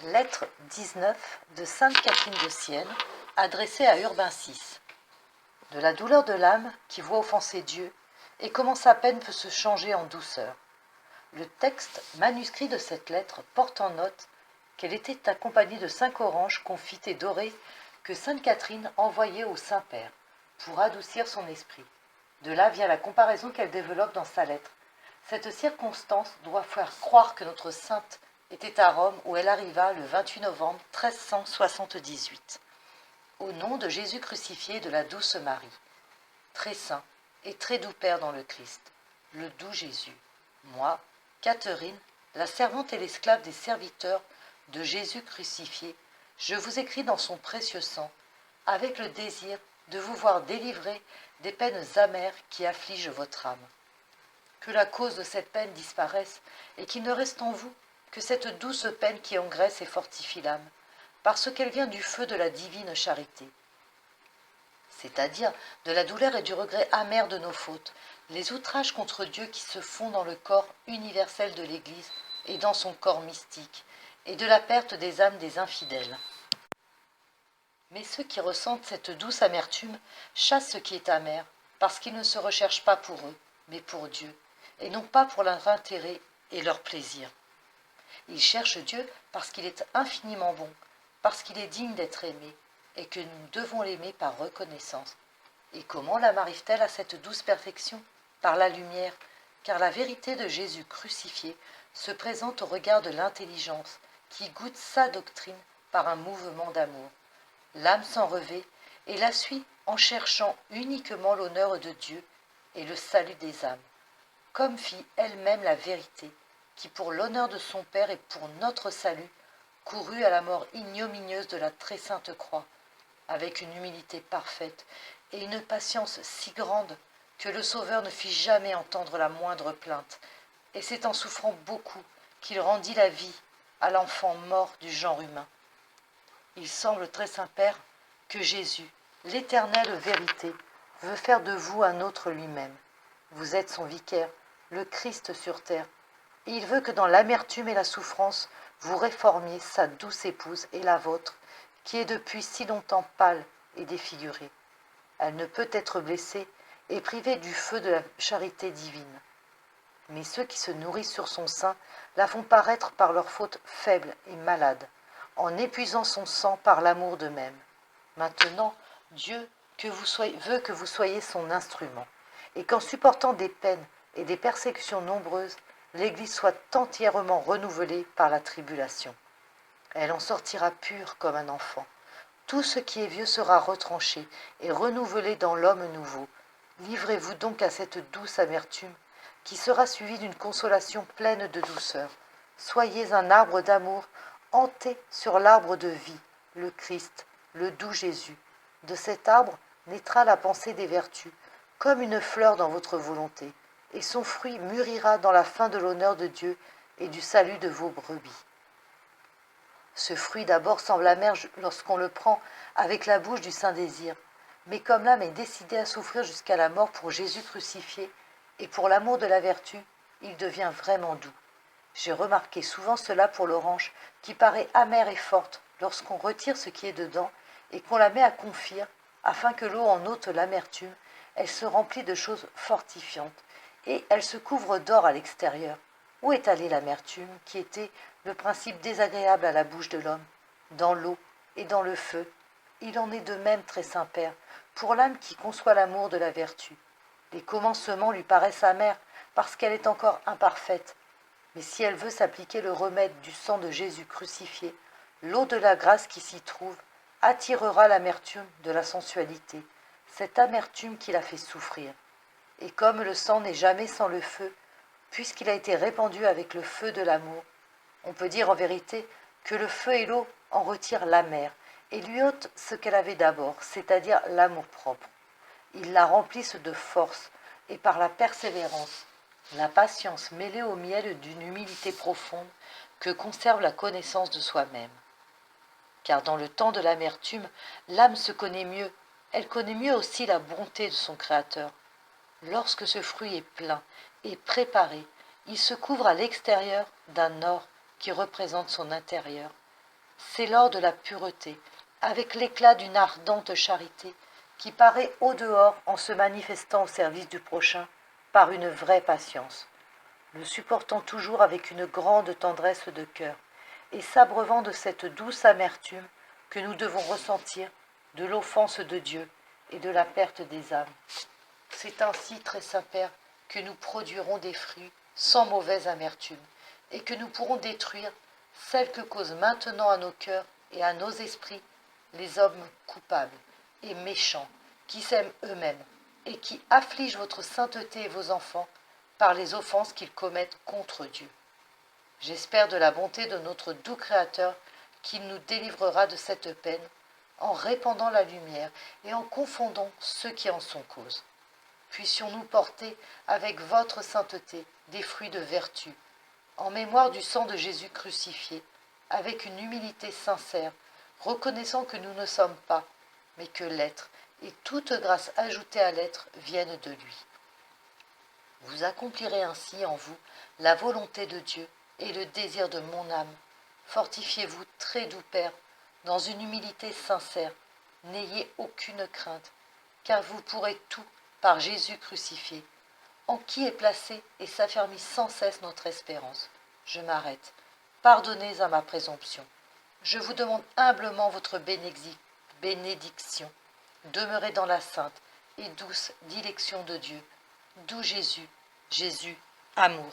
Lettre 19 de sainte Catherine de Sienne, adressée à Urbain VI. De la douleur de l'âme qui voit offenser Dieu, et comment sa peine peut se changer en douceur. Le texte manuscrit de cette lettre porte en note qu'elle était accompagnée de 5 oranges confites et dorées que sainte Catherine envoyait au Saint-Père pour adoucir son esprit. De là vient la comparaison qu'elle développe dans sa lettre. Cette circonstance doit faire croire que notre sainte était à Rome où elle arriva le 28 novembre 1378. Au nom de Jésus crucifié et de la douce Marie, très saint et très doux Père dans le Christ, le doux Jésus, moi, Catherine, la servante et l'esclave des serviteurs de Jésus crucifié, je vous écris dans son précieux sang, avec le désir de vous voir délivré des peines amères qui affligent votre âme. Que la cause de cette peine disparaisse et qu'il ne reste en vous que cette douce peine qui engraisse et fortifie l'âme, parce qu'elle vient du feu de la divine charité, c'est-à-dire de la douleur et du regret amer de nos fautes, les outrages contre Dieu qui se font dans le corps universel de l'Église et dans son corps mystique, et de la perte des âmes des infidèles. Mais ceux qui ressentent cette douce amertume chassent ce qui est amer, parce qu'ils ne se recherchent pas pour eux, mais pour Dieu, et non pas pour leur intérêt et leur plaisir. Ils cherchent Dieu parce qu'il est infiniment bon, parce qu'il est digne d'être aimé, et que nous devons l'aimer par reconnaissance. Et comment l'âme arrive-t-elle à cette douce perfection? Par la lumière, car la vérité de Jésus crucifié se présente au regard de l'intelligence, qui goûte sa doctrine par un mouvement d'amour. L'âme s'en revêt et la suit en cherchant uniquement l'honneur de Dieu et le salut des âmes, comme fit elle-même la vérité, qui pour l'honneur de son Père et pour notre salut, courut à la mort ignominieuse de la très sainte croix, avec une humilité parfaite et une patience si grande que le Sauveur ne fit jamais entendre la moindre plainte, et c'est en souffrant beaucoup qu'il rendit la vie à l'enfant mort du genre humain. Il semble, très saint Père, que Jésus, l'éternelle vérité, veut faire de vous un autre lui-même. Vous êtes son vicaire, le Christ sur terre, et il veut que dans l'amertume et la souffrance, vous réformiez sa douce épouse et la vôtre, qui est depuis si longtemps pâle et défigurée. Elle ne peut être blessée et privée du feu de la charité divine. Mais ceux qui se nourrissent sur son sein la font paraître par leur faute faible et malade, en épuisant son sang par l'amour d'eux-mêmes. Maintenant, Dieu veut que vous soyez son instrument, et qu'en supportant des peines et des persécutions nombreuses, l'Église soit entièrement renouvelée par la tribulation. Elle en sortira pure comme un enfant. Tout ce qui est vieux sera retranché et renouvelé dans l'homme nouveau. Livrez-vous donc à cette douce amertume, qui sera suivie d'une consolation pleine de douceur. Soyez un arbre d'amour hanté sur l'arbre de vie, le Christ, le doux Jésus. De cet arbre naîtra la pensée des vertus, comme une fleur dans votre volonté, et son fruit mûrira dans la fin de l'honneur de Dieu et du salut de vos brebis. Ce fruit d'abord semble amer lorsqu'on le prend avec la bouche du saint désir, mais comme l'âme est décidée à souffrir jusqu'à la mort pour Jésus crucifié et pour l'amour de la vertu, il devient vraiment doux. J'ai remarqué souvent cela pour l'orange, qui paraît amère et forte lorsqu'on retire ce qui est dedans et qu'on la met à confire, afin que l'eau en ôte l'amertume. Elle se remplit de choses fortifiantes, et elle se couvre d'or à l'extérieur. Où est allée l'amertume, qui était le principe désagréable à la bouche de l'homme? Dans l'eau et dans le feu. Il en est de même, très saint Père, pour l'âme qui conçoit l'amour de la vertu. Les commencements lui paraissent amers, parce qu'elle est encore imparfaite. Mais si elle veut s'appliquer le remède du sang de Jésus crucifié, l'eau de la grâce qui s'y trouve attirera l'amertume de la sensualité, cette amertume qui la fait souffrir. Et comme le sang n'est jamais sans le feu, puisqu'il a été répandu avec le feu de l'amour, on peut dire en vérité que le feu et l'eau en retirent l'amer et lui ôtent ce qu'elle avait d'abord, c'est-à-dire l'amour-propre. Ils la remplissent de force et par la persévérance, la patience mêlée au miel d'une humilité profonde que conserve la connaissance de soi-même. Car dans le temps de l'amertume, l'âme se connaît mieux, elle connaît mieux aussi la bonté de son Créateur. Lorsque ce fruit est plein et préparé, il se couvre à l'extérieur d'un or qui représente son intérieur, C'est l'or de la pureté, avec l'éclat d'une ardente charité qui paraît au dehors en se manifestant au service du prochain par une vraie patience, le supportant toujours avec une grande tendresse de cœur et s'abreuvant de cette douce amertume que nous devons ressentir de l'offense de Dieu et de la perte des âmes. C'est ainsi, très saint Père, que nous produirons des fruits sans mauvaise amertume et que nous pourrons détruire celle que causent maintenant à nos cœurs et à nos esprits les hommes coupables et méchants qui s'aiment eux-mêmes et qui affligent votre sainteté et vos enfants par les offenses qu'ils commettent contre Dieu. J'espère de la bonté de notre doux Créateur qu'il nous délivrera de cette peine en répandant la lumière et en confondant ceux qui en sont cause. Puissions-nous porter avec votre sainteté des fruits de vertu, en mémoire du sang de Jésus crucifié, avec une humilité sincère, reconnaissant que nous ne sommes pas, mais que l'être et toute grâce ajoutée à l'être viennent de lui. Vous accomplirez ainsi en vous la volonté de Dieu et le désir de mon âme. Fortifiez-vous, très doux Père, dans une humilité sincère. N'ayez aucune crainte, car vous pourrez tout par Jésus crucifié, en qui est placée et s'affermit sans cesse notre espérance. Je m'arrête. Pardonnez à ma présomption. Je vous demande humblement votre bénédiction. Demeurez dans la sainte et douce dilection de Dieu. D'où Jésus, Jésus, amour.